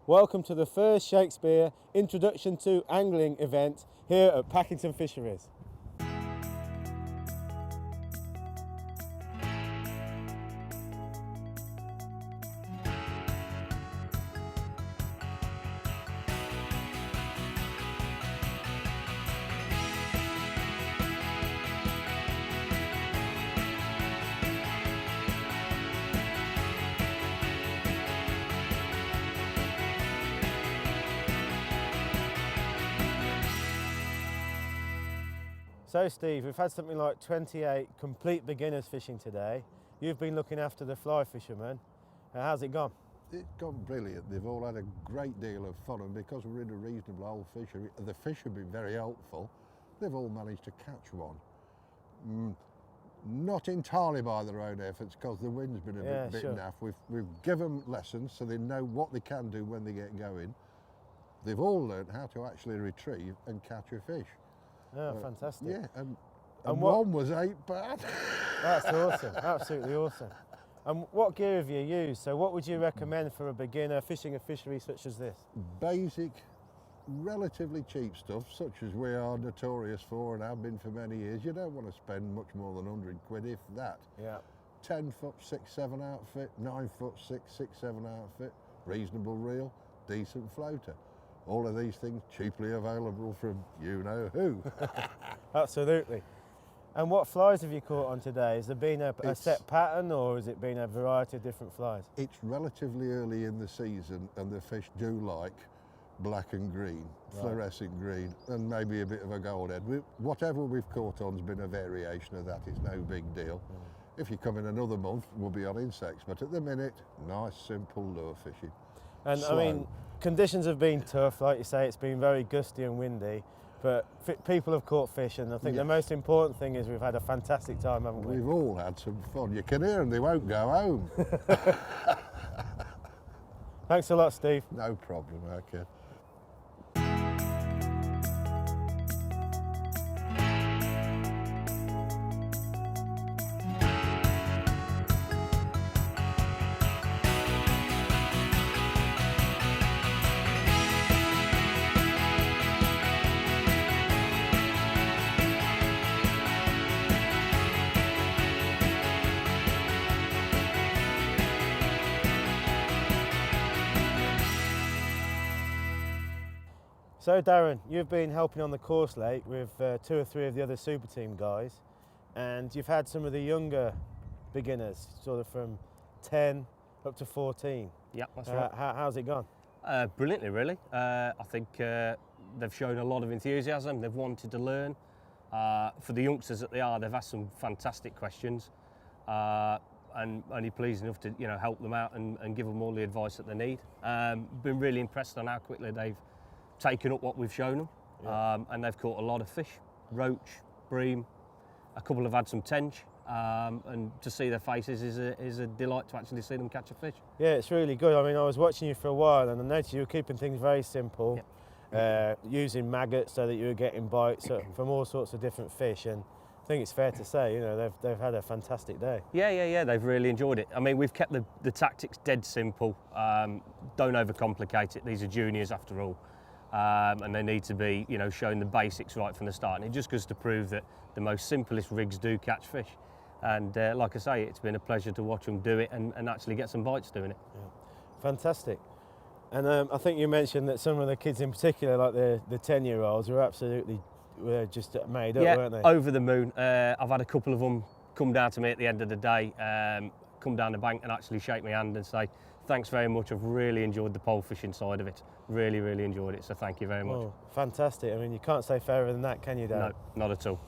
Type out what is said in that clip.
Welcome to the first Shakespeare Introduction to Angling event here at Packington Fisheries. So Steve, we've had something like 28 complete beginners fishing today. You've been looking after the fly fishermen. How's it gone? It's gone brilliant. They've all had a great deal of fun, and because we're in a reasonable old fishery, the fish have been very helpful. They've all managed to catch one. Not entirely by their own efforts, because the wind's been a bit naff. We've given them lessons so they know what they can do when they get going. They've all learned how to actually retrieve and catch a fish. Oh, fantastic. Yeah, and one was 8 bad. That's awesome, absolutely awesome. And what gear have you used? So what would you recommend for a beginner fishing a fishery such as this? Basic, relatively cheap stuff, such as we are notorious for and have been for many years. You don't want to spend much more than 100 quid, if that. Yeah. 10 foot 6-7 outfit, 9 foot 6-7 outfit, reasonable reel, decent floater. All of these things cheaply available from you-know-who. Absolutely. And what flies have you caught on today? Has there been a set pattern, or has it been a variety of different flies? It's relatively early in the season, and the fish do like black and green, fluorescent green, and maybe a bit of a gold head. Whatever we've caught on's been a variation of that. It's no big deal. If you come in another month, we'll be on insects, but at the minute, nice, simple lure fishing. And Slow. I mean, conditions have been tough, like you say, it's been very gusty and windy, but people have caught fish, and I think the most important thing is we've had a fantastic time, haven't we? We've all had some fun. You can hear them, they won't go home. Thanks a lot, Steve. No problem, okay. So Darren, you've been helping on the Coarse Lake with 2 or 3 of the other super team guys, and you've had some of the younger beginners, sort of from 10 up to 14. Yeah, that's right. How's it gone? Brilliantly, really. I think they've shown a lot of enthusiasm. They've wanted to learn. For the youngsters that they are, they've asked some fantastic questions, and only pleased enough to help them out and give them all the advice that they need. Been really impressed on how quickly they've taken up what we've shown them, and they've caught a lot of fish, roach, bream. A couple have had some tench, and to see their faces is a delight to actually see them catch a fish. Yeah, it's really good. I mean, I was watching you for a while, and I noticed you were keeping things very simple, using maggots so that you were getting bites from all sorts of different fish. And I think it's fair to say, they've had a fantastic day. Yeah, they've really enjoyed it. I mean, we've kept the tactics dead simple. Don't overcomplicate it. These are juniors after all. And they need to be, shown the basics right from the start. And it just goes to prove that the most simplest rigs do catch fish. And like I say, it's been a pleasure to watch them do it and actually get some bites doing it. Yeah. Fantastic. And I think you mentioned that some of the kids in particular, like the 10-year-olds, were just made up, weren't they? Over the moon. I've had a couple of them come down to me at the end of the day, come down the bank and actually shake my hand and say, thanks very much, I've really enjoyed the pole fishing side of it. Really, really enjoyed it, so thank you very much. Oh, fantastic. I mean, you can't say fairer than that, can you, Dan? No, not at all.